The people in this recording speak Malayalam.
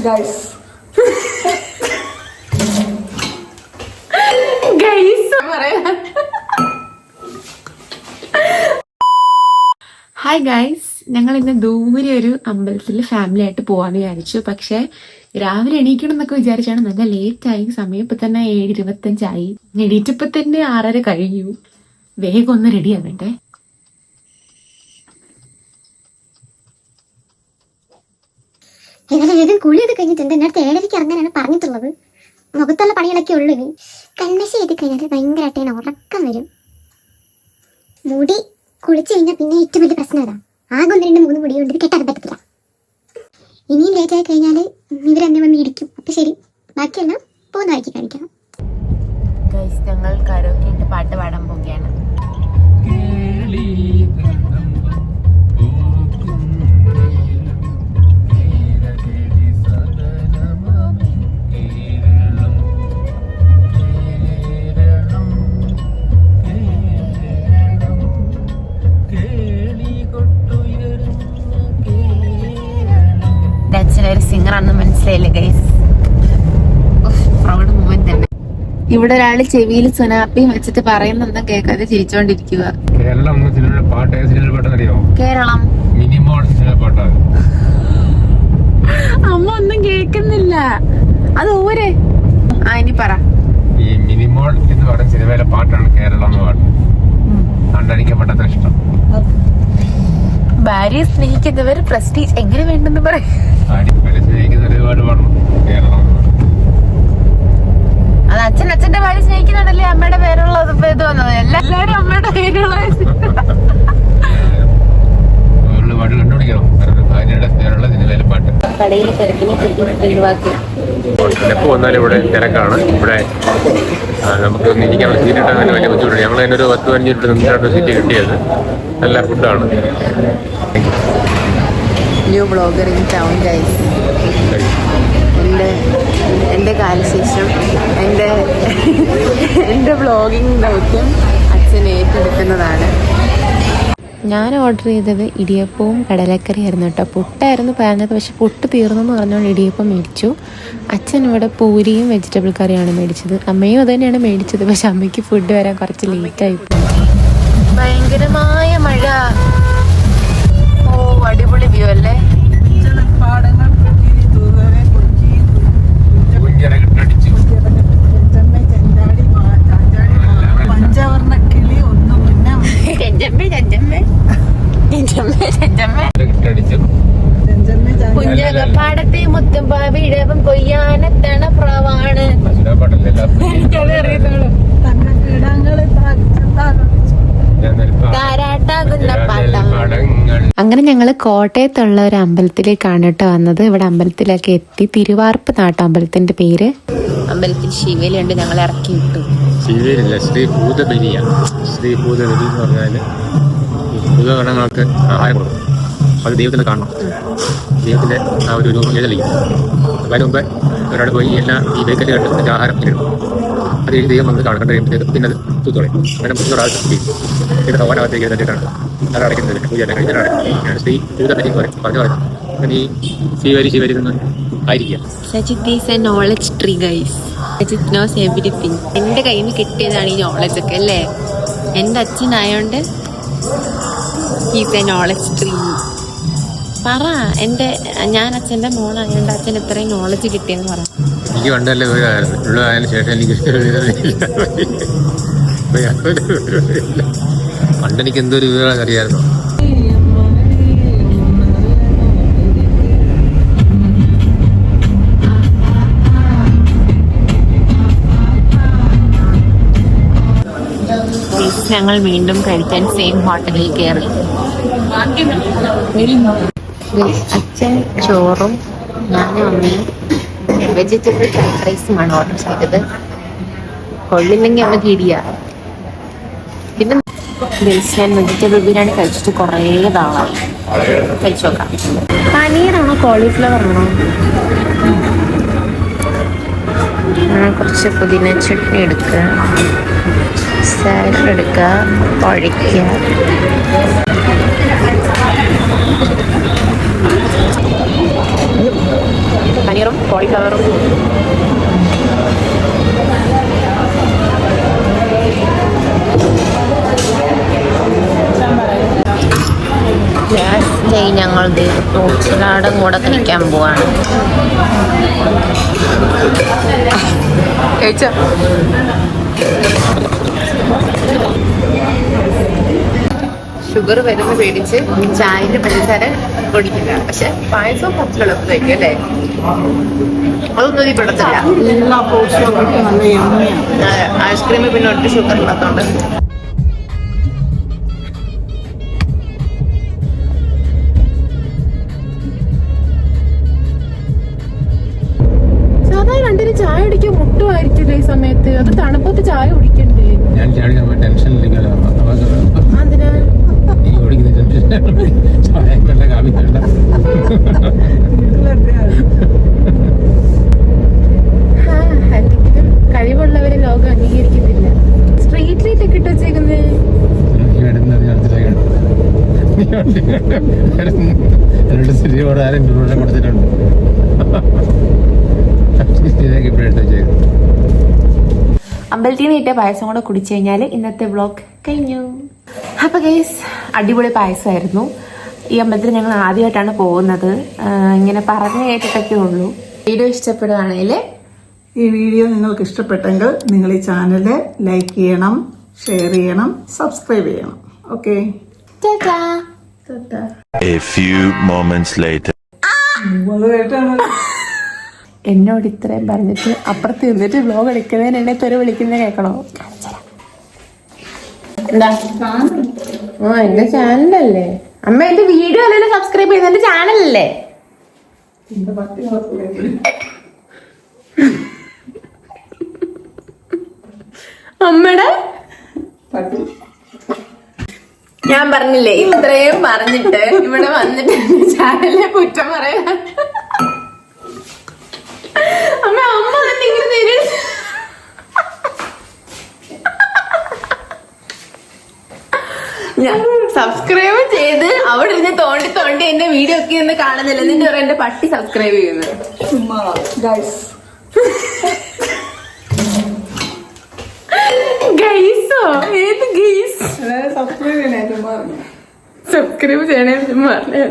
ഗൈസ് ഹായ് ഗൈസ്, ഞങ്ങൾ ഇന്ന് ദൂരെ ഒരു അമ്പലത്തിൽ ഫാമിലി ആയിട്ട് പോവാന്ന് വിചാരിച്ചു. പക്ഷെ രാവിലെ എണീക്കണം എന്നൊക്കെ വിചാരിച്ചാണ്. നല്ല ലേറ്റ് ആയി. സമയം ഇപ്പൊ തന്നെ 7:25 എണീറ്റപ്പോ തന്നെ 6:30 കഴിഞ്ഞു. വേഗം ഒന്ന് റെഡി ആവണ്ടേ. വേഗം കുളിയൊക്കെ കഴിഞ്ഞിട്ടുണ്ട്. എൻ്റെ അടുത്ത് 7:30 ഇറങ്ങാനാണ് പറഞ്ഞിട്ടുള്ളത്. മുഖത്തുള്ള പണികളൊക്കെ ഉള്ളു. ഇനി കണ്ണശ ചെയ്ത് കഴിഞ്ഞാൽ ഭയങ്കരമായിട്ട് ഉറക്കം വരും. മുടി കുളിച്ചു കഴിഞ്ഞാൽ പിന്നെ ഏറ്റവും വലിയ പ്രശ്നം അതാ. ആകെ 1, 2, 3 മുടി കൊണ്ട് കെട്ടാൻ പറ്റത്തില്ല. ഇനിയും ലേറ്റ് ആയി കഴിഞ്ഞാൽ ഇവരെന്നെ വന്ന് ഇരിക്കും. അപ്പൊ ശരി, ബാക്കിയെല്ലാം പോകുന്ന വഴിക്ക് കാണിക്കാം. ഞങ്ങൾ കരോക്കെ പാട്ട് പാടാൻ പോവുകയാണ്. അച്ഛനൊരു സിംഗറാണെന്ന് മനസ്സിലായില്ലേ ഗൈസ്? പ്രൗഡ് മൂമെന്റ് തന്നെ. ഇവിടെ ഒരാള് ചെവിയിൽ സുനാപ്പി വെച്ചിട്ട് പറയുന്നൊന്നും കേൾക്കാതെ ചിരിച്ചോണ്ടിരിക്കുക. കേരളം അമ്മ ഒന്നും കേൾക്കുന്നില്ല. അത് ഊരെ. ഇനി പറ. ഈ മിനിമോൾ എന്ന് പറയുന്ന സിനിമയിലെ പാട്ടാണ് കേരളം എന്ന പാട്ട്. കണ്ടെനിക്കപ്പെട്ടത് ഇഷ്ടം. ഭാര്യയെ സ്നേഹിക്കുന്നവർ പ്രസ്റ്റീജ് എങ്ങനെ വേണ്ടെന്ന് പറയും. അത് അച്ഛന്റെ ഭാര്യ സ്നേഹിക്കുന്നുണ്ടല്ലേ അമ്മയുടെ പേരുള്ളത്. ഇത് വന്നത് എല്ലാരും അമ്മയുടെ പേരുള്ള കടയിൽ എപ്പോ വന്നാലും ഇവിടെ തിരക്കാണ്. ഇവിടെ നമുക്ക് ഇരിക്കാനുള്ള സീറ്റ് കിട്ടാൻ തന്നെ വലിയ ബുദ്ധിമുട്ടുണ്ട്. ഞങ്ങൾ തന്നെ ഒരു 10-15 മിനിറ്റ് നിന്നിട്ടാണ് സീറ്റ് കിട്ടിയത്. നല്ല ഫുഡാണ്. New blogger in town guys. എൻ്റെ കാലശേഷം എൻ്റെ ബ്ലോഗിങ് ദൗത്യം അച്ഛൻ ഏറ്റെടുക്കുന്നതാണ്. ഞാൻ ഓർഡർ ചെയ്തത് ഇടിയപ്പവും കടലക്കറിയായിരുന്നു കേട്ടോ. പുട്ടായിരുന്നു പറഞ്ഞത്, പക്ഷെ പുട്ട് തീർന്നെന്ന് പറഞ്ഞുകൊണ്ട് ഇടിയപ്പം മേടിച്ചു. അച്ഛൻ ഇവിടെ പൂരിയും വെജിറ്റബിൾ കറിയാണ് മേടിച്ചത്. അമ്മയും അത് തന്നെയാണ് മേടിച്ചത്. പക്ഷെ അമ്മയ്ക്ക് ഫുഡ് വരാൻ കുറച്ച് ലേറ്റായി. ഭയങ്കരമായ മഴ. ഓ, അടിപൊളി വ്യൂ അല്ലേ? കുഞ്ചകപ്പാടത്തെ മുത്തുംപാവിടവും കൊയ്യാനത്തണ പ്രാവാണ്. അങ്ങനെ ഞങ്ങള് കോട്ടയത്തുള്ള ഒരു അമ്പലത്തിലേക്കാണ് കേട്ടോ വന്നത്. ഇവിടെ അമ്പലത്തിലൊക്കെ എത്തി. തിരുവാർപ്പ് നാട്ടമ്പലത്തിന്റെ പേര്. അമ്പലത്തിൽ ശിവേലിയുണ്ട്. ഞങ്ങൾ ഇറക്കി വിട്ടു. ശിവേലില്ല, ശ്രീ ഭൂതബലിയ. ശ്രീ ഭൂതബലി എന്ന് പറഞ്ഞാല് ഭൂതഗണങ്ങൾക്ക് ആഹാരം കൊടുക്കും. അത് ദൈവത്തിനെ കാണണം. ദൈവത്തിന്റെ ആ ഒരു രൂപം എഴുതലിക്കും. അതിന് മുമ്പ് ഒരാൾ പോയി ഈ ബേക്കറ്റ് കണ്ട് ആഹാരം ഇടും. അത് ദൈവം വന്ന് കണ്ടു കഴിയുമ്പോഴത്തേക്ക് പിന്നെ അത് തൂത്തോളയും. അങ്ങനെ മുന്നോട്ട് ഇവിടെ ഓരോത്തേക്ക് എഴുതിയിട്ടാണ് അത് അടയ്ക്കുന്നത്. പൂജയെല്ലാം കഴിഞ്ഞാൽ ശ്രീ ഭൂതബലി പറഞ്ഞു ഈ ശിവരി നിന്ന് ആയിരിക്കുക. Sajith is a knowledge tree guys. Sajith knows everything. എൻ്റെ കയ്യിൽ നിന്ന് കിട്ടിയതാണ് ഈ നോളജ് ഒക്കെ അല്ലേ. എൻ്റെ അച്ഛനായോണ്ട് ഈസ് എ നോളജ് ട്രീ. പറ, ഞാൻ അച്ഛൻ്റെ മോളായതുകൊണ്ട് അച്ഛൻ ഇത്രയും നോളജ് കിട്ടിയെന്ന് പറ. എനിക്ക് പണ്ടല്ലേ ഉള്ളതായതിനു ശേഷം എനിക്ക് പണ്ടെനിക്ക് എന്തൊരു വിവരം അറിയാമായിരുന്നു. ഞങ്ങൾ വീണ്ടും കഴിക്കാൻ സെയിം ഹോട്ടലിൽ കയറി. അച്ഛൻ ചോറും ഞാനും അമ്മയും വെജിറ്റബിൾ ഫ്രൈഡ് റൈസുമാണ് ഓർഡർ ചെയ്തത്. കൊള്ളില്ലെങ്കിൽ അമ്മ കിടിയ. പിന്നെ ഞാൻ വെജിറ്റബിൾ ബിരിയാണി കഴിച്ചിട്ട് കുറേ നാളായി. കഴിച്ചു നോക്കാം. പനീറാണോ കോളിഫ്ലവർ ആണോ? കുറച്ച് പുതിന ചട്നി എടുക്കുക, സാലഡ് എടുക്കുക, ഒഴിക്കുക. പനീർ പനീറും കോളിഫ്ലവറും. ഞങ്ങൾ ഫ്രൂട്ട് സലാഡും കൂടെ കഴിക്കാൻ പോവാണ്. ഷുഗർ വരുന്ന പേടിച്ച് ചായന്റെ പഞ്ചസാര പൊടിക്കില്ല. പക്ഷെ പായസവും കുറച്ച് എളുപ്പം കഴിക്കും അല്ലേ? അതൊന്നും ഈ പെടത്തില്ല. ഐസ്ക്രീമിൽ പിന്നെ ഒട്ടും ഷുഗർ ഇല്ലാത്തോണ്ട്. രണ്ടിന് ചായ കുടിക്കാൻ മുട്ടുമായിരിക്കില്ല ഈ സമയത്ത്. അത് തണുപ്പത്ത് ചായ കുടിക്കണ്ടേ? ഞാൻ ടെൻഷൻ എന്തെങ്കിലും കഴിവുള്ളവരെ ലോകം അംഗീകരിക്കുന്നില്ല. സ്ട്രീറ്റ് ലൈറ്റ് ഒക്കെ ഇട്ട് വെച്ചേക്കുന്നേ. കൊടുത്തിട്ടുണ്ട്. അമ്പലത്തിൽ നിന്ന് ഇട്ട പായസം കൂടെ കുടിച്ചു കഴിഞ്ഞാൽ ഇന്നത്തെ വ്ളോഗ് കഴിഞ്ഞു. അപ്പൊ ഗൈസ്, അടിപൊളി പായസമായിരുന്നു. ഈ അമ്പലത്തിൽ ഞങ്ങൾ ആദ്യമായിട്ടാണ് പോകുന്നത്. ഇങ്ങനെ പറഞ്ഞു കേട്ടിട്ടൊക്കെ ഉള്ളൂ. വീഡിയോ ഇഷ്ടപ്പെടുകയാണെങ്കിൽ ഈ വീഡിയോ നിങ്ങൾക്ക് ഇഷ്ടപ്പെട്ടെങ്കിൽ നിങ്ങൾ ഈ ചാനൽ ലൈക്ക് ചെയ്യണം, ഷെയർ ചെയ്യണം, സബ്സ്ക്രൈബ് ചെയ്യണം. Okay, A few moments later. എന്നോട് ഇത്രയും പറഞ്ഞിട്ട് അപ്പുറത്ത് നിന്നിട്ട് വ്ലോഗ് എടുക്കുന്നതിന് എന്നെ തെറി വിളിക്കുന്നത് കേൾക്കണോ? എന്താ എന്റെ ചാനലല്ലേ അമ്മ? എന്റെ വീഡിയോ അല്ലല്ലോ സബ്സ്ക്രൈബ് ചെയ്യുന്നത്, എന്റെ ചാനലല്ലേ? അമ്മയുടെ ഞാൻ പറഞ്ഞില്ലേ, ഇത്രയും പറഞ്ഞിട്ട് ഇവിടെ വന്നിട്ട് ചാനലിനെ കുറ്റം പറയാ. അമ്മ അമ്മ തന്നെ ഇങ്ങനെ തരും. ഞാൻ സബ്സ്ക്രൈബ് ചെയ്ത് അവിടെ ഇരുന്ന് തോണ്ടി തോണ്ടി എന്റെ വീഡിയോ ഒക്കെ ഒന്ന് കാണുന്നില്ല. എന്നിട്ട് പറയാം എന്റെ പട്ടി സബ്സ്ക്രൈബ് ചെയ്യുന്നത്. ഗൈസോ? ഏത് ഗൈസ്? സബ്സ്ക്രൈബ് ചെയ്യണേ പറഞ്ഞു.